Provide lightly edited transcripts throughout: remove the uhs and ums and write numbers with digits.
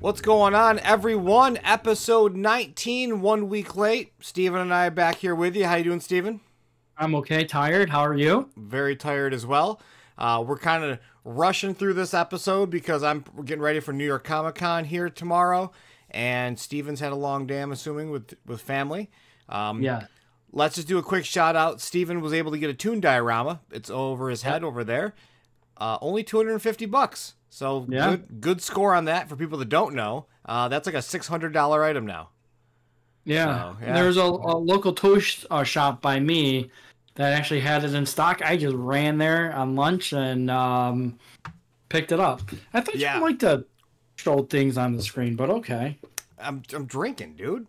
What's going on, everyone? Episode 19, 1 week late. Steven and I are back here with you. How you doing, Steven? I'm okay. Tired. How are you? Very tired as well. We're kind of rushing through this episode because we're getting ready for New York Comic Con here tomorrow, and Steven's had a long day, I'm assuming, with family. Yeah. Let's just do a quick shout out. Steven was able to get a Toon diorama. It's over his head over there. Only $250. So Yeah. good score on that for people that don't know. That's like a $600 item now. Yeah. So, yeah. There's a local toy shop by me that actually had it in stock. I just ran there on lunch and picked it up. I thought Yeah. you like to show things on the screen, but okay. I'm drinking, dude.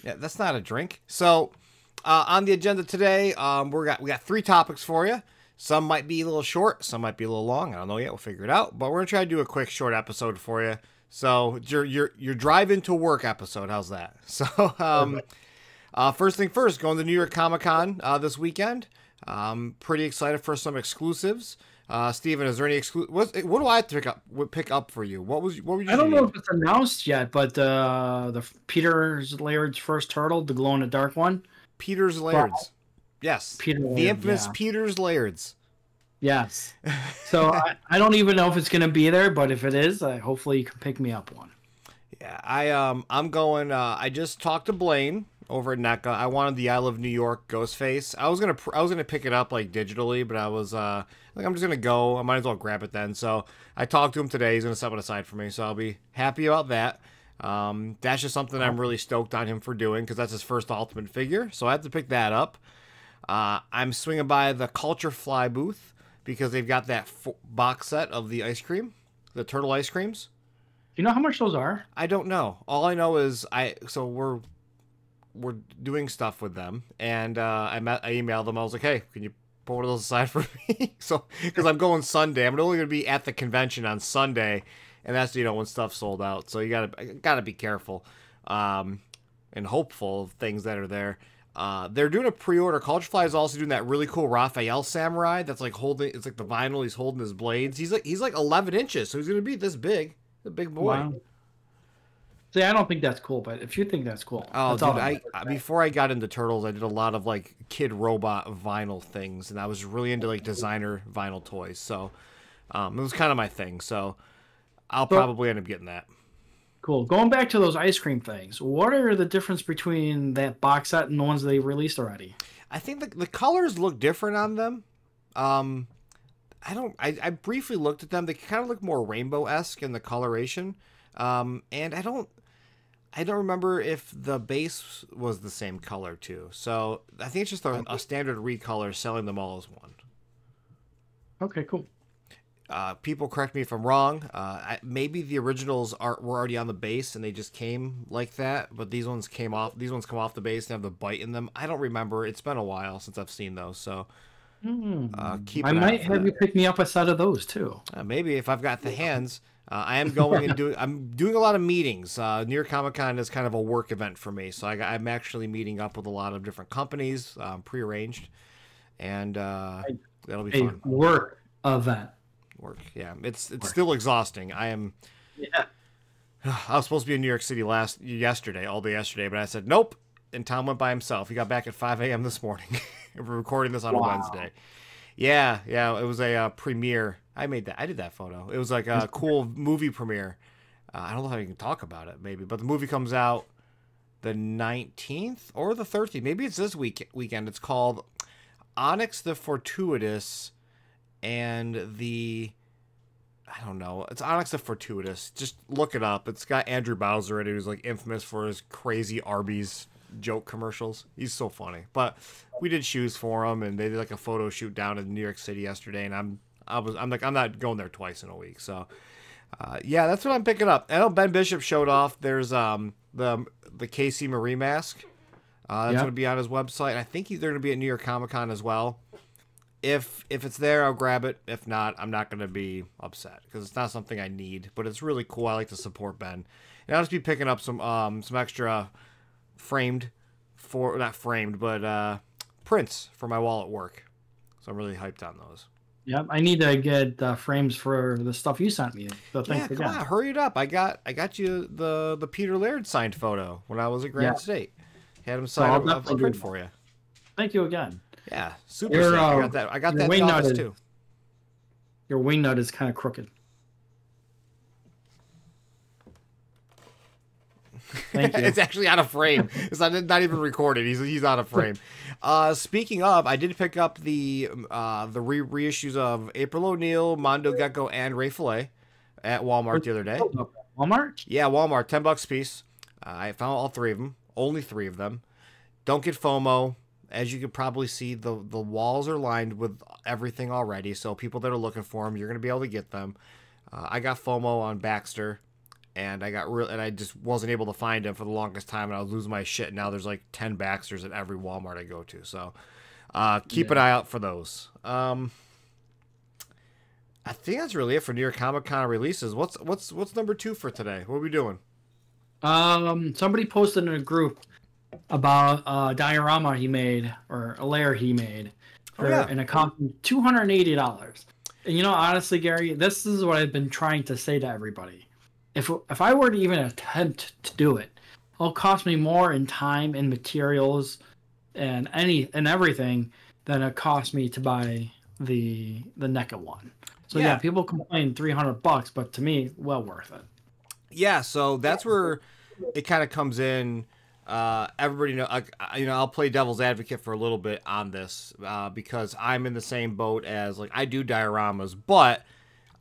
Yeah, that's not a drink. So on the agenda today, we got three topics for you. Some might be a little short, some might be a little long. I don't know yet. We'll figure it out. But we're gonna try to do a quick, short episode for you. So your drive into work episode. How's that? So first thing first, going to New York Comic Con this weekend. Pretty excited for some exclusives. Steven, is there any what do I have to pick up for you? What were you? I don't know if it's announced yet, but the Peter Laird's first turtle, the glow in the dark one. Peter's Laird's. Yes. The infamous Peter's Laird's. Yes. So I don't even know if it's gonna be there, but if it is, hopefully you can pick me up one. Yeah, I'm going. I just talked to Blaine over at NECA. I wanted the I Love New York Ghostface. I was gonna pick it up like digitally, but I was like, I'm just gonna go. I might as well grab it then. So I talked to him today. He's gonna set it aside for me, so I'll be happy about that. That's just something I'm really stoked on him for doing because that's his first Ultimate figure. So I have to pick that up. I'm swinging by the Culture Fly booth because they've got that box set of the ice cream, the turtle ice creams. Do you know how much those are? I don't know. All I know is we're doing stuff with them, and I emailed them. I was like, hey, can you pull one of those aside for me? So because I'm going Sunday, I'm only going to be at the convention on Sunday, and that's when stuff's sold out. So you gotta be careful, and hopeful of things that are there. They're doing a pre-order. Culture Fly is also doing that really cool Raphael samurai that's like it's like the vinyl. He's holding his blades. He's like 11 inches, so he's gonna be this big. A big boy. Wow. See, I don't think that's cool, but if you think that's cool, oh, that's dude, before I got into turtles, I did a lot of like kid robot vinyl things, and I was really into like designer vinyl toys. So it was kind of my thing. So I'll probably end up getting that. Cool. Going back to those ice cream things, what are the difference between that box set and the ones they released already? I think the colors look different on them. I briefly looked at them. They kind of look more rainbow-esque in the coloration. And I don't remember if the base was the same color too. So I think it's just a standard recolor selling them all as one. Okay, cool. People correct me if I'm wrong. Maybe the originals were already on the base and they just came like that, but these ones come off the base and have the bite in them. I don't remember. It's been a while since I've seen those, so keep. I might have you pick me up a set of those too. Maybe if I've got the hands. I am going and I'm doing a lot of meetings. New York Comic Con is kind of a work event for me, so I'm actually meeting up with a lot of different companies, prearranged, and that'll be fun. Work event. Work, yeah. It's still exhausting. I am. Yeah. I was supposed to be in New York City all day yesterday, but I said nope. And Tom went by himself. He got back at 5 a.m. this morning. We're recording this on a Wednesday. Yeah. It was a premiere. I did that photo. It was like a cool movie premiere. I don't know how you can talk about it, maybe, but the movie comes out the 19th or the 30th. Maybe it's this weekend. It's called Onyx the Fortuitous and I don't know. It's Onyx the Fortuitous. Just look it up. It's got Andrew Bowser in it, who's like infamous for his crazy Arby's joke commercials. He's so funny. But we did shoes for him, and they did like a photo shoot down in New York City yesterday, and I'm not going there twice in a week. So yeah, that's what I'm picking up. I know Ben Bishop showed off. There's the KC Marie mask. That's going to be on his website. I think they're going to be at New York Comic Con as well. If it's there, I'll grab it. If not, I'm not going to be upset because it's not something I need, but it's really cool. I like to support Ben. And I'll just be picking up some extra not framed, but prints for my wall at work. So I'm really hyped on those. Yep, I need to get frames for the stuff you sent me. So Yeah, thanks come again. on, hurry it up. I got you the Peter Laird signed photo when I was at Yeah, Grand State. Had him so sign I'll a definitely print do for that. you. Thank you again. Yeah, super Your sick. uh, I got your that in the wing nut office is too. your wing nut is kind of crooked. Thank you. It's actually out of frame. It's not even recorded. He's out of frame. Speaking of, I did pick up the reissues of April O'Neil, Mondo Gecko, and Ray Fillet at Walmart the other day. Walmart? Yeah, Walmart, $10 a piece. I found all three of them. Only three of them. Don't get FOMO. As you can probably see, the walls are lined with everything already. So people that are looking for them, you're gonna be able to get them. I got FOMO on Baxter, and I just wasn't able to find him for the longest time, and I was losing my shit. Now there's like 10 Baxters at every Walmart I go to. So keep an Yeah. eye out for those. I think that's really it for New York Comic Con releases. What's number two for today? What are we doing? Somebody posted in a group about a diorama he made or a layer he made Oh for yeah, an account $280. And honestly, Gary, this is what I've been trying to say to everybody. If I were to even attempt to do it, it'll cost me more in time and materials and everything than it cost me to buy the NECA one. So yeah, yeah. people complain $300, but to me, well worth it. Yeah, so that's where it kind of comes in. Everybody know, I'll play devil's advocate for a little bit on this because I'm in the same boat as like I do dioramas, but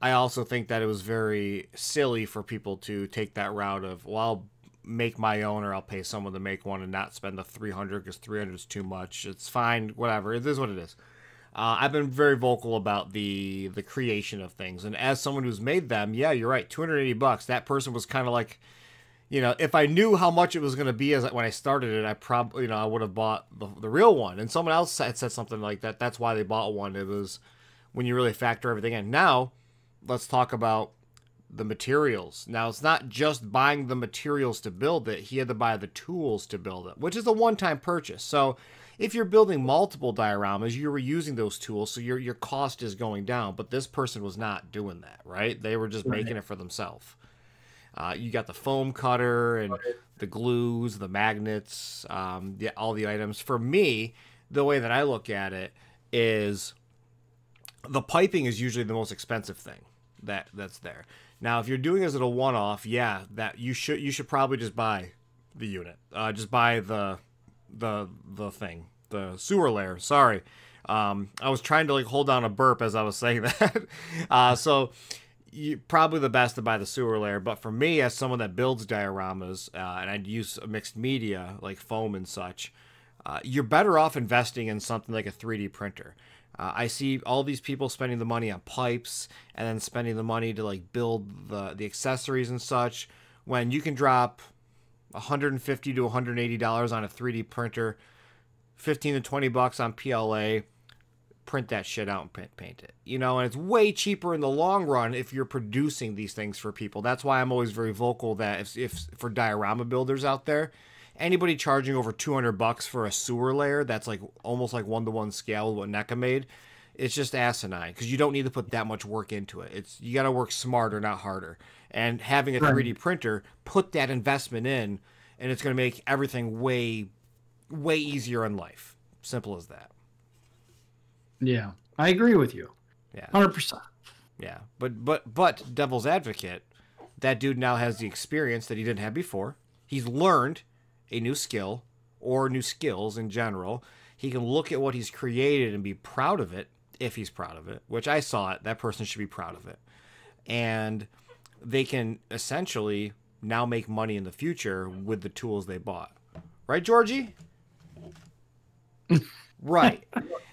I also think that it was very silly for people to take that route of well, I'll make my own or I'll pay someone to make one and not spend the 300 because 300 is too much. It's fine, whatever. It is what it is. I've been very vocal about the creation of things, and as someone who's made them, yeah, you're right. $280. That person was kind of like, if I knew how much it was going to be as when I started it, I probably, I would have bought the real one. And someone else had said something like that. That's why they bought one. It was when you really factor everything in. Now, let's talk about the materials. Now, it's not just buying the materials to build it. He had to buy the tools to build it, which is a one-time purchase. So if you're building multiple dioramas, you were using those tools, so your cost is going down. But this person was not doing that, right? They were just making it for themselves. You got the foam cutter and the glues, the magnets, all the items. For me, the way that I look at it is the piping is usually the most expensive thing that's there. Now, if you're doing this as a one-off, yeah, that you should probably just buy the unit. Just buy the thing, the sewer layer. Sorry, I was trying to like hold down a burp as I was saying that. So you probably the best to buy the sewer layer. But for me, as someone that builds dioramas, and I'd use mixed media like foam and such, you're better off investing in something like a 3D printer. I see all these people spending the money on pipes and then spending the money to like build the accessories and such when you can drop $150 to $180 on a 3D printer, 15 to 20 bucks on PLA, print that shit out and paint it. And it's way cheaper in the long run if you're producing these things for people. That's why I'm always very vocal that if for diorama builders out there, anybody charging over 200 bucks for a sewer layer that's like almost like 1-to-1 scale with what NECA made, it's just asinine because you don't need to put that much work into it. You got to work smarter, not harder. And having a 3D printer, put that investment in, and it's going to make everything way, way easier in life. Simple as that. Yeah, I agree with you. Yeah. 100%. Yeah. But devil's advocate, that dude now has the experience that he didn't have before. He's learned a new skill or new skills in general. He can look at what he's created and be proud of it if he's proud of it, which I saw it. That person should be proud of it. And they can essentially now make money in the future with the tools they bought. Right, Georgie? Right.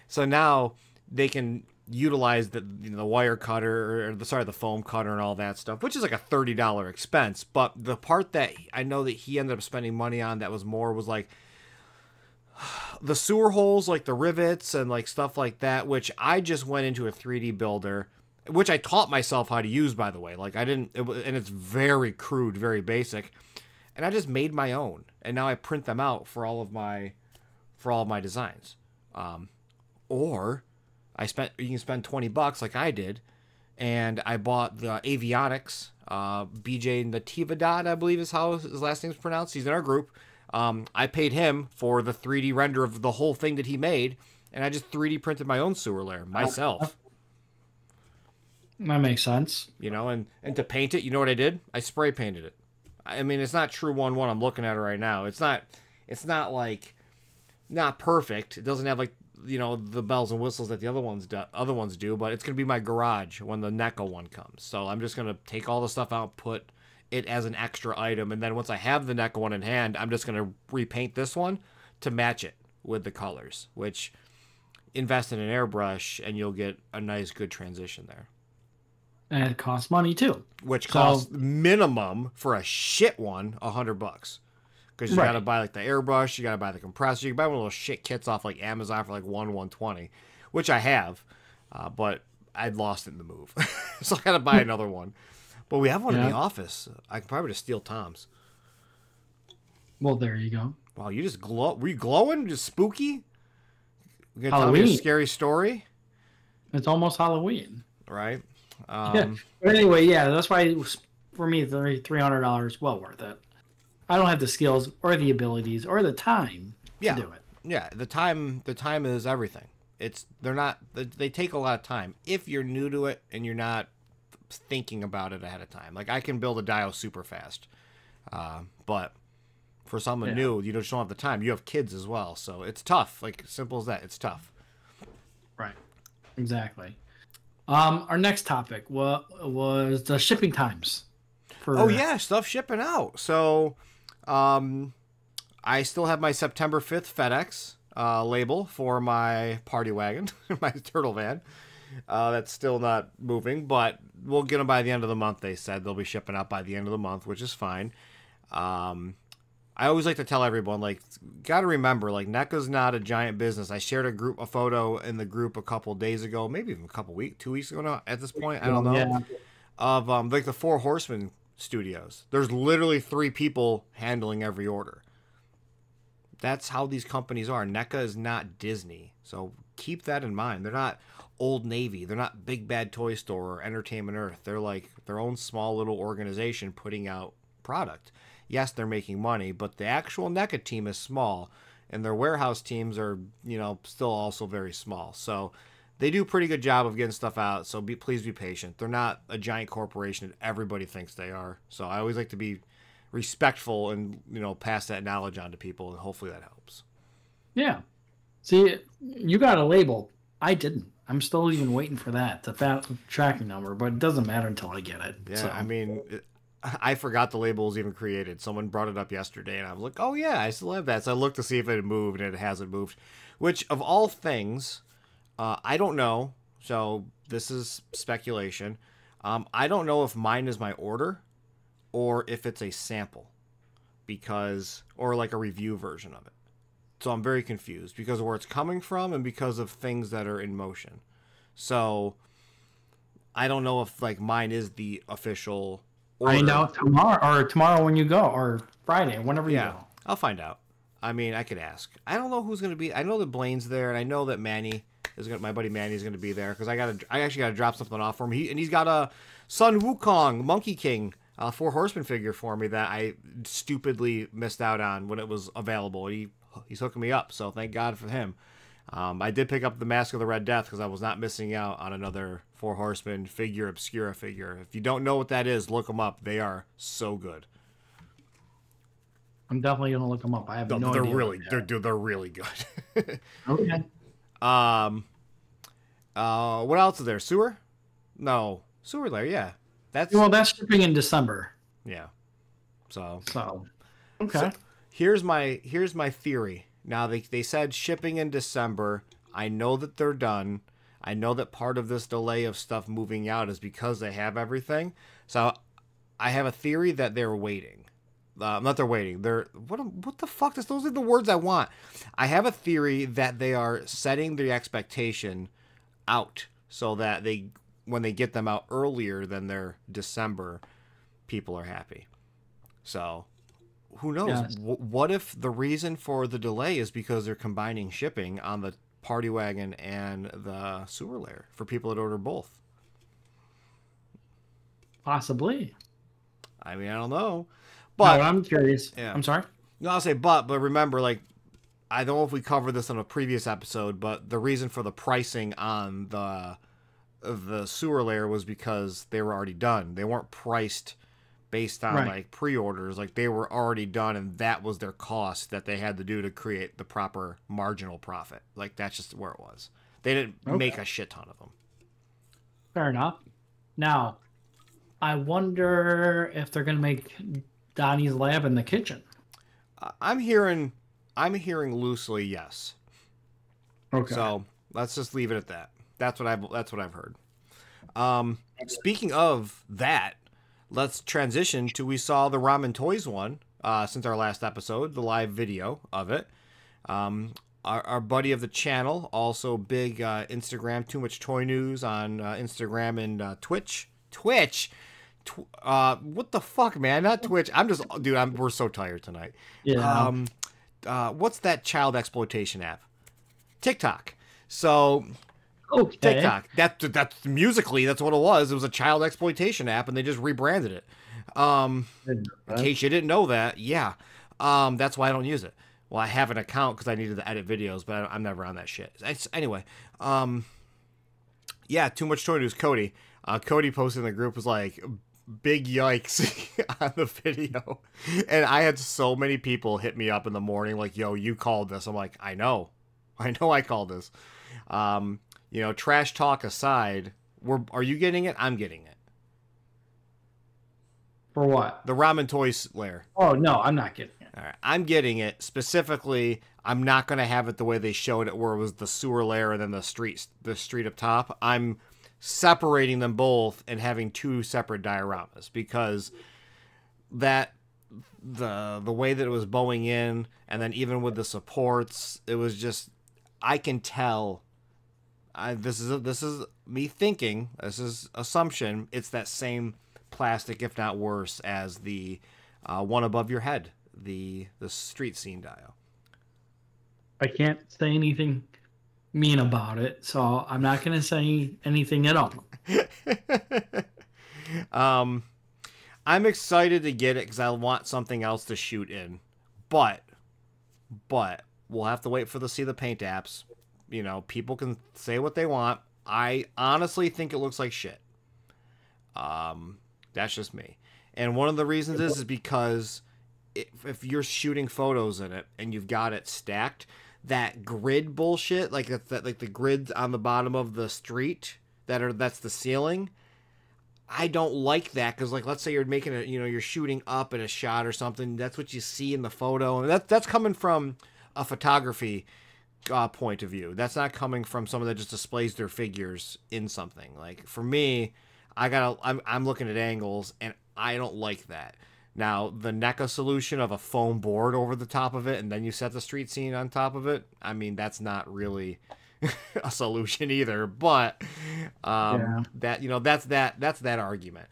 So now they can utilize the wire cutter or the foam cutter and all that stuff, which is like a $30 expense. But the part that I know that he ended up spending money on that was like the sewer holes, like the rivets and like stuff like that, which I just went into a 3D builder, which I taught myself how to use, by the way. Like and it's very crude, very basic. And I just made my own. And now I print them out for all of my designs. Or You can spend $20 like I did, and I bought the avionics. BJ Natividad, I believe is how his last name's pronounced. He's in our group. I paid him for the 3D render of the whole thing that he made, and I just 3D printed my own sewer layer myself. That makes sense. You know, and to paint it, you know what I did? I spray painted it. I mean, it's not true 1-1. I'm looking at it right now. It's not like not perfect. It doesn't have like, you know, the bells and whistles that the other ones do, but it's gonna be my garage when the NECA one comes. So I'm just gonna take all the stuff out, put it as an extra item, and then once I have the NECA one in hand, I'm just gonna repaint this one to match it with the colors. Which invest in an airbrush, and you'll get a nice, good transition there. And it costs money too. Which costs minimum for a shit one $100. Because you gotta buy like the airbrush, you gotta buy the compressor, you can buy one of those shit kits off like Amazon for like $120, which I have, but I'd lost it in the move, so I gotta buy another one. But we have one in the office. I could probably just steal Tom's. Well, there you go. Wow, you just glow? Were you glowing? Just spooky? You gonna Halloween. tell me a scary story? It's almost Halloween, right? Yeah. But anyway, yeah, that's why for me, $300 well worth it. I don't have the skills or the abilities or the time to do it. Yeah, the time is everything. They take a lot of time if you're new to it and you're not thinking about it ahead of time. Like I can build a dio super fast, but for someone new, you just don't have the time. You have kids as well, so it's tough. Like simple as that. It's tough. Right. Exactly. Our next topic was the shipping times. Stuff shipping out. So, I still have my September 5th FedEx label for my party wagon, my turtle van. That's still not moving, but we'll get them by the end of the month. They said they'll be shipping out by the end of the month, which is fine. I always like to tell everyone, like, got to remember, like, NECA's not a giant business. I shared a photo in the group a couple days ago, maybe even 2 weeks ago now at this point. I don't know. Of like the Four Horsemen studios. There's literally 3 people handling every order. That's how these companies are. NECA is not Disney. So keep that in mind. They're not Old Navy. They're not Big Bad Toy Store or Entertainment Earth. They're like their own small little organization putting out product. Yes, they're making money, but the actual NECA team is small, and their warehouse teams are, you know, still also very small. So they do a pretty good job of getting stuff out, so please be patient. They're not a giant corporation that everybody thinks they are. So I always like to be respectful and, you know, pass that knowledge on to people, and hopefully that helps. Yeah. See, you got a label. I didn't. I'm still even waiting for that, the tracking number, but it doesn't matter until I get it. Yeah, so. I mean, I forgot the label was even created. Someone brought it up yesterday, and I was like, oh, yeah, I still have that. So I looked to see if it had moved, and it hasn't moved. Which, of all things, I don't know. So this is speculation. I don't know if mine is my order or if it's a sample. Or like a review version of it. So I'm very confused because of where it's coming from and because of things that are in motion. So I don't know if like mine is the official order. Find out tomorrow when you go, or Friday, whenever you go. I'll find out. I mean, I could ask. I don't know who's going to be. I know that Blaine's there, and I know that my buddy Manny is going to be there because I actually got to drop something off for him. He's got a Sun Wukong Monkey King Four Horsemen figure for me that I stupidly missed out on when it was available. He's hooking me up, so thank God for him. I did pick up the Mask of the Red Death because I was not missing out on another Four Horsemen figure, Obscura figure. If you don't know what that is, look them up. They are so good. I'm definitely gonna look them up. I have no idea. They're really good. Okay. What else is there? Sewer? No, sewer layer. Yeah, that's shipping in December. Yeah. So okay. So here's my theory. Now they said shipping in December. I know that they're done. I know that part of this delay of stuff moving out is because they have everything. So I have a theory that they're waiting. Not they're waiting. What the fuck? Those are the words I want. I have a theory that they are setting the expectation out so that when they get them out earlier than their December, people are happy. So who knows? Yes. What if the reason for the delay is because they're combining shipping on the Party Wagon and the sewer layer for people that order both. Possibly. I mean, I don't know, But but I'm curious. yeah, I'm sorry. no, I'll say but remember, like, I don't know if we covered this in a previous episode, but the reason for the pricing on the sewer layer was because they were already done. They weren't priced based on like pre-orders. Like, they were already done, and that was their cost that they had to do to create the proper marginal profit. Like, that's just where it was. They didn't make a shit ton of them. Fair enough. Now, I wonder if they're gonna make Donnie's lab in the kitchen. I'm hearing loosely yes. Okay. So let's just leave it at that. That's what I've heard. Speaking of that, let's transition to, we saw the Ramen Toys one since our last episode, the live video of it. Our buddy of the channel, also big Instagram, Too Much Toy News on Instagram and Twitch. What the fuck, man? Not Twitch. We're so tired tonight. Yeah. What's that child exploitation app? TikTok. So, okay. TikTok. That's musically, that's what it was. It was a child exploitation app, and they just rebranded it. In case you didn't know that, yeah. That's why I don't use it. Well, I have an account because I needed to edit videos, but I'm never on that shit. Anyway, yeah, Too Much Toy News. Cody. Cody posted in the group was like, big yikes on the video. And I had so many people hit me up in the morning like, yo, you called this. I'm like, I know I called this. Trash talk aside, are you getting it? I'm getting it. For what? The Ramen Toys layer. Oh, no, I'm not getting it. All right, I'm getting it. Specifically, I'm not going to have it the way they showed it, where it was the sewer layer and then the street up top. I'm separating them both and having two separate dioramas, because that the way that it was bowing in, and then even with the supports, it was just, I can tell. This is me thinking. This is assumption. It's that same plastic, if not worse, as the one above your head, the street scene dial. I can't say anything mean about it, so I'm not going to say anything at all. I'm excited to get it because I want something else to shoot in, but we'll have to wait to see the paint apps. People can say what they want. I honestly think it looks like shit. That's just me. And one of the reasons is because if you're shooting photos in it and you've got it stacked, that grid bullshit, like like the grids on the bottom of the street that's the ceiling. I don't like that, because, like, let's say you're making you're shooting up in a shot or something. That's what you see in the photo, and that's coming from a photography point of view. That's not coming from someone that just displays their figures in something. Like, for me, I'm looking at angles, and I don't like that. Now, the NECA solution of a foam board over the top of it, and then you set the street scene on top of it, I mean, that's not really a solution either. But that's that argument.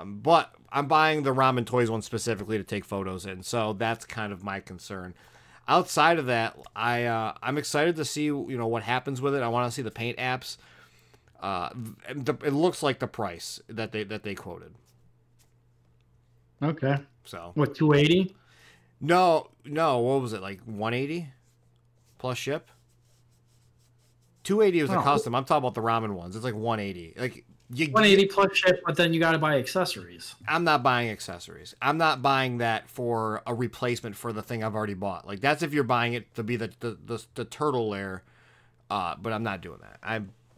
But I'm buying the Ramen Toys one specifically to take photos in, so that's kind of my concern. Outside of that, I'm excited to see what happens with it. I want to see the paint apps. It looks like the price that they quoted. Okay. So what, 280? No. What was it, like 180 plus ship? 280 was the custom. I'm talking about the ramen ones. It's like 180. Like 180 plus ship, but then you got to buy accessories. I'm not buying accessories. I'm not buying that for a replacement for the thing I've already bought. Like, that's if you're buying it to be the turtle layer. But I'm not doing that.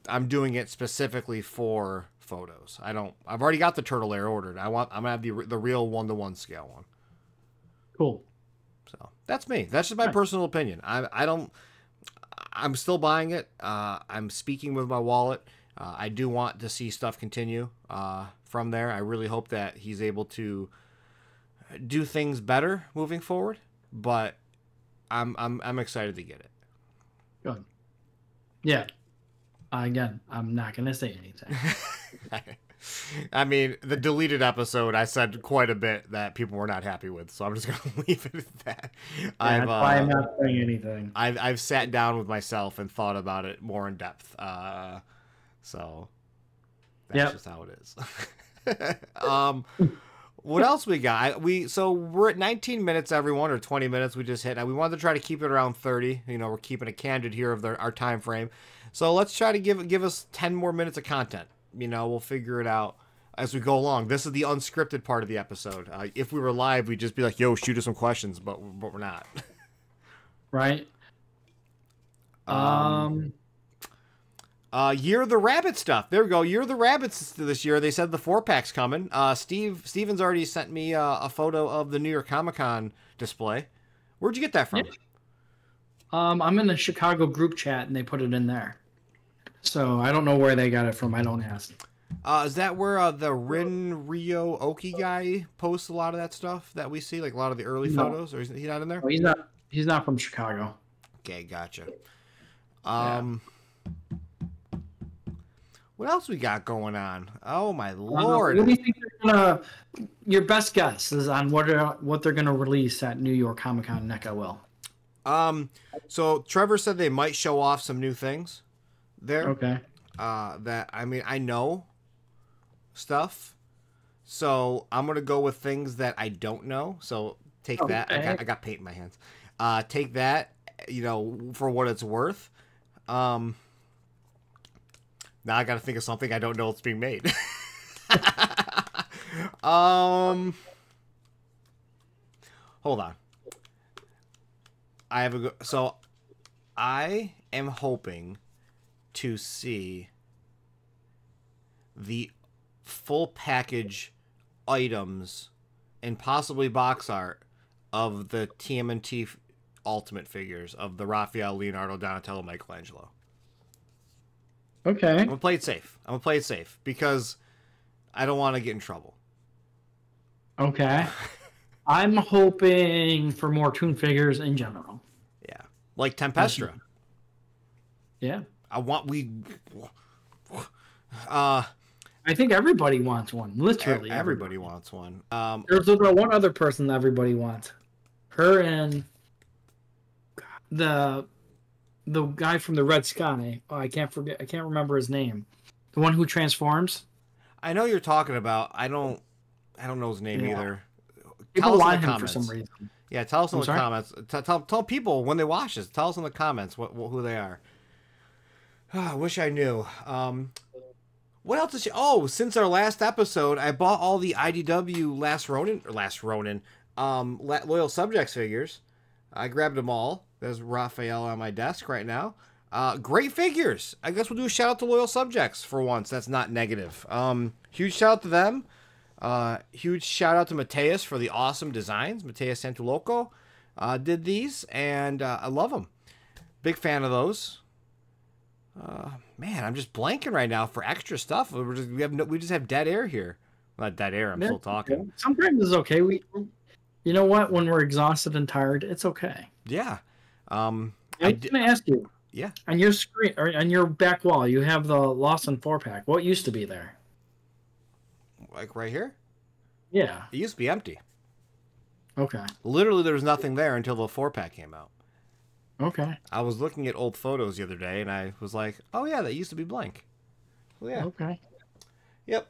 I'm doing it specifically for photos. I've already got the turtle layer ordered. I'm gonna have the real 1-to-1 scale one. Cool. So that's me. That's just my personal opinion. I'm still buying it. I'm speaking with my wallet. I do want to see stuff continue from there. I really hope that he's able to do things better moving forward. But I'm excited to get it. Good. Yeah. Again, I'm not gonna say anything. I mean, the deleted episode, I said quite a bit that people were not happy with, so I'm just gonna leave it at that. Yeah, that's why I'm not saying anything. I've sat down with myself and thought about it more in depth. So that's just how it is. What else we got? So we're at 19 minutes, everyone, or 20 minutes. We just hit. We wanted to try to keep it around 30. You know, we're keeping it candid here of our time frame. So let's try to give us 10 more minutes of content. You know, we'll figure it out as we go along. This is the unscripted part of the episode. If we were live, we'd just be like, "Yo, shoot us some questions," but we're not. Right. Year of the Rabbit stuff. There we go. Year of the Rabbits this year. They said the 4-pack's coming. Steven's already sent me a photo of the New York Comic Con display. Where'd you get that from? Yeah. I'm in the Chicago group chat, and they put it in there. So I don't know where they got it from. I don't ask. Is that where the Rin Ryo Oki guy posts a lot of that stuff that we see, like a lot of the early photos? Or is he not in there? No, he's not from Chicago. Okay, gotcha. What else we got going on? Oh my lord! What do you think they're gonna? Your best guess is on what they're gonna release at New York Comic Con NECA will. So Trevor said they might show off some new things there. Okay. I know stuff, so I'm gonna go with things that I don't know. So take that. I got paint in my hands. Take that, for what it's worth. Now I got to think of something I don't know it's being made. Hold on. I am hoping to see the full package items and possibly box art of the TMNT Ultimate figures of the Raphael, Leonardo, Donatello, Michelangelo. Okay. I'm gonna play it safe because I don't want to get in trouble. Okay. I'm hoping for more Toon figures in general. Yeah, like Tempestra. Yeah. I think everybody wants one. Literally, everybody wants one. There's one other person that everybody wants. Her and the guy from the Red Sky. Oh, I can't remember his name. The one who transforms. I know you're talking about. I don't know his name either. People want him for some reason. Yeah, tell us in the comments. Tell people when they watch this. Tell us in the comments who they are. I wish I knew. What else is she? Oh, since our last episode, I bought all the IDW Last Ronin Loyal Subjects figures. I grabbed them all. There's Raphael on my desk right now. Great figures. I guess we'll do a shout out to Loyal Subjects for once. That's not negative. Huge shout out to them. Huge shout out to Mateus for the awesome designs. Mateus Santuloco did these, and I love them. Big fan of those. Man, I'm just blanking right now for extra stuff. We just have dead air here. Not dead air. I'm still talking. Sometimes it's okay. You know what? When we're exhausted and tired, it's okay. Yeah. I was going to ask you. Yeah. On your screen or on your back wall, you have the Lawson 4-pack. What used to be there? Like right here? Yeah. It used to be empty. Okay. Literally, there was nothing there until the 4-pack came out. Okay. I was looking at old photos the other day, and I was like, "Oh yeah, that used to be blank." Well, yeah. Okay. Yep.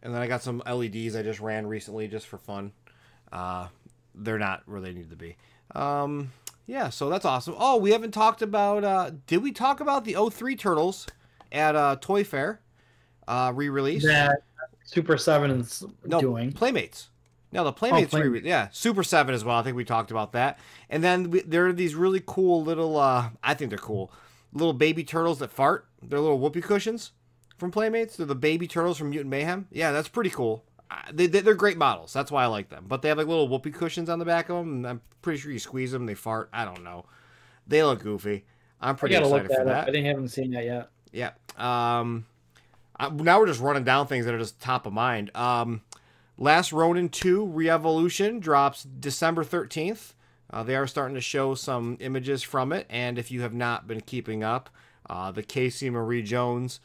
And then I got some LEDs I just ran recently, just for fun. They're not where they need to be. Yeah, so that's awesome. Oh, we haven't talked about. Did we talk about the 03 Turtles at Toy Fair re-release? That Super 7 is doing Playmates. No, the Playmates yeah, Super 7 as well. I think we talked about that. And then there are these really cool little, I think they're cool, little baby turtles that fart. They're little whoopee cushions from Playmates. They're the baby turtles from Mutant Mayhem. Yeah, that's pretty cool. They're great models. That's why I like them. But they have like little whoopee cushions on the back of them, and I'm pretty sure you squeeze them, they fart. I don't know. They look goofy. I'm pretty excited for that. I haven't seen that yet. Yeah. Now we're just running down things that are just top of mind. Last Ronin 2 Re-Evolution drops December 13th. They are starting to show some images from it, and if you have not been keeping up, the Casey Marie Jones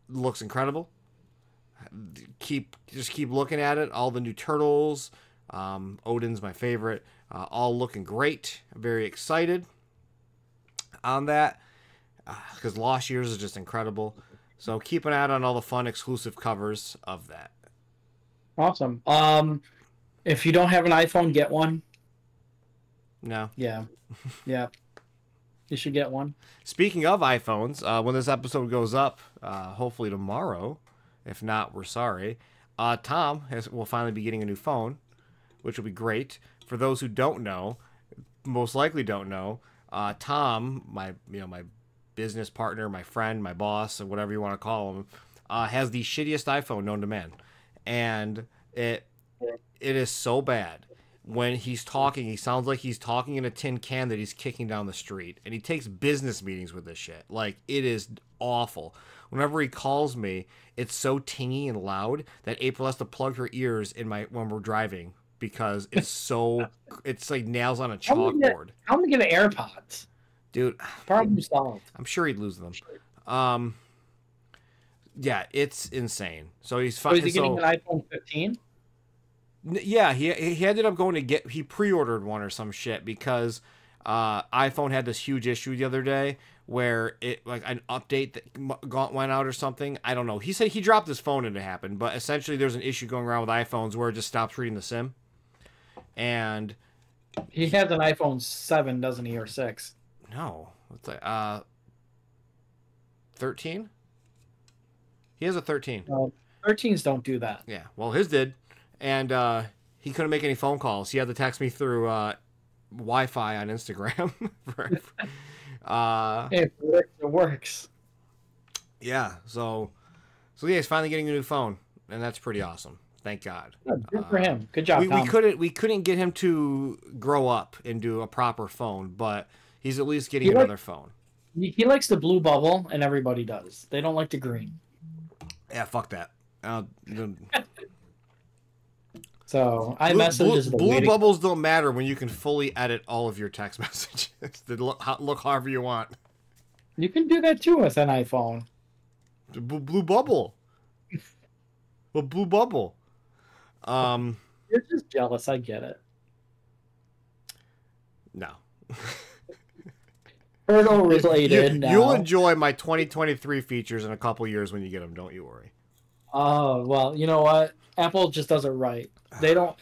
looks incredible. Just keep looking at it. All the new turtles. Odin's my favorite. All looking great. I'm very excited on that because Lost Years is just incredible. So keep an eye out on all the fun exclusive covers of that. Awesome. If you don't have an iPhone, get one. No. Yeah. Yeah. You should get one. Speaking of iPhones, when this episode goes up, hopefully tomorrow, if not, we're sorry. Tom will finally be getting a new phone, which will be great. For those who don't know, most likely don't know, Tom, my business partner, my friend, my boss, or whatever you want to call him, has the shittiest iPhone known to man, and it is so bad. When he's talking, he sounds like he's talking in a tin can that he's kicking down the street. And he takes business meetings with this shit. Like, it is awful. Whenever he calls me, it's so tingy and loud that April has to plug her ears when we're driving because it's so it's like nails on a chalkboard. How am I gonna get AirPods? Dude, problem solved. I'm sure he'd lose them. Yeah, it's insane. So he's fine. So is he getting an iPhone 15? Yeah, he ended up going to he pre-ordered one or some shit because iPhone had this huge issue the other day where it like an update that went out or something. I don't know. He said he dropped his phone and it happened, but essentially there's an issue going around with iPhones where it just stops reading the SIM. And he has an iPhone 7, doesn't he, or 6? No, it's like 13. He has a 13. 13s don't do that. Yeah, well, his did. And he couldn't make any phone calls. He had to text me through Wi-Fi on Instagram. Hey, it works. Yeah, so yeah, he's finally getting a new phone, and that's pretty awesome. Thank God. Good for him. Good job, Tom. We couldn't get him to grow up and do a proper phone, but he's at least getting another phone. He likes the blue bubble, and everybody does. They don't like the green. Yeah, fuck that. So iMessage blue bubbles don't matter when you can fully edit all of your text messages to look however you want. You can do that too with an iPhone. Blue bubble. Well, blue bubble. You're just jealous. I get it. No. Turtle related. You'll enjoy my 2023 features in a couple years when you get them. Don't you worry. Oh, well, you know what? Apple just does it right. They're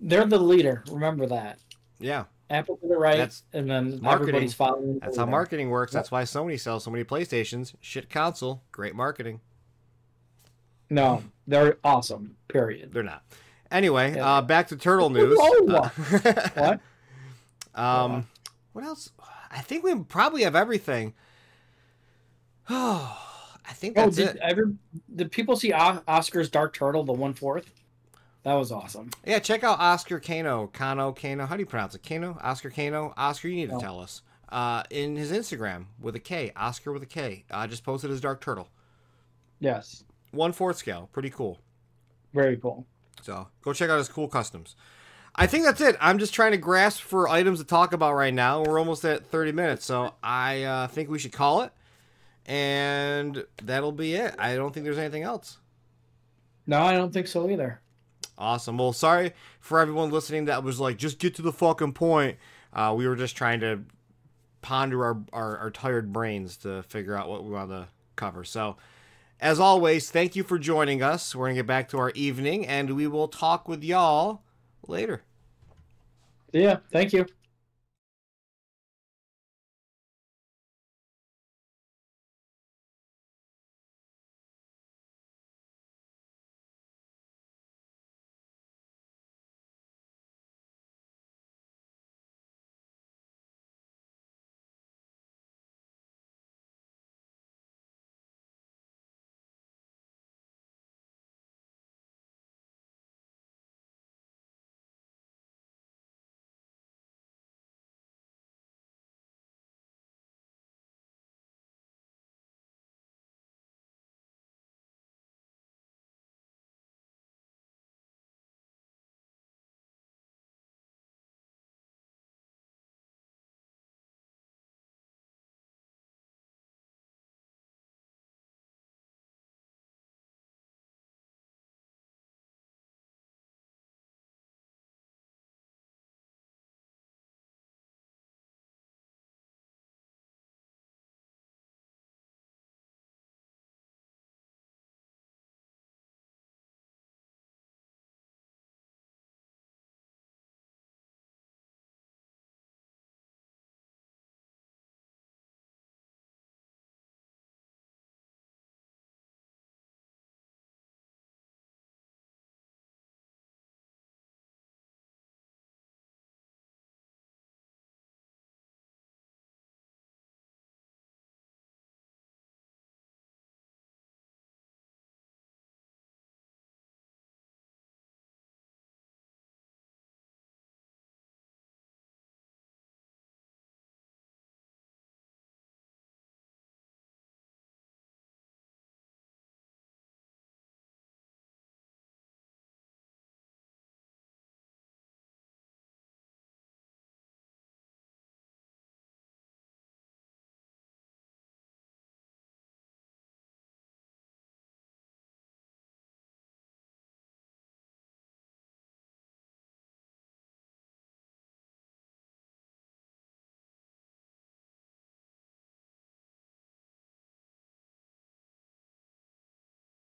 the leader. Remember that. Yeah. Apple did it right, and then everybody's following. That's how marketing works. That's why Sony sells so many PlayStations. Shit console. Great marketing. No, they're awesome. Period. They're not. Anyway, back to turtle news. What? What else? I think we probably have everything. Oh, I think that's it. Did people see Oscar's Dark Turtle, the 1/4? That was awesome. Yeah, check out Oscar Kano. How do you pronounce it? Kano? Oscar Kano? Oscar, you need to tell us. In his Instagram with a K. Oscar with a K. Just posted his Dark Turtle. Yes. 1/4 scale. Pretty cool. Very cool. So go check out his cool customs. I think that's it. I'm just trying to grasp for items to talk about right now. We're almost at 30 minutes, so I think we should call it. And that'll be it. I don't think there's anything else. No, I don't think so either. Awesome. Well, sorry for everyone listening that was like, just get to the fucking point. We were just trying to ponder our tired brains to figure out what we want to cover. So, as always, thank you for joining us. We're going to get back to our evening, and we will talk with y'all later. Yeah, thank you.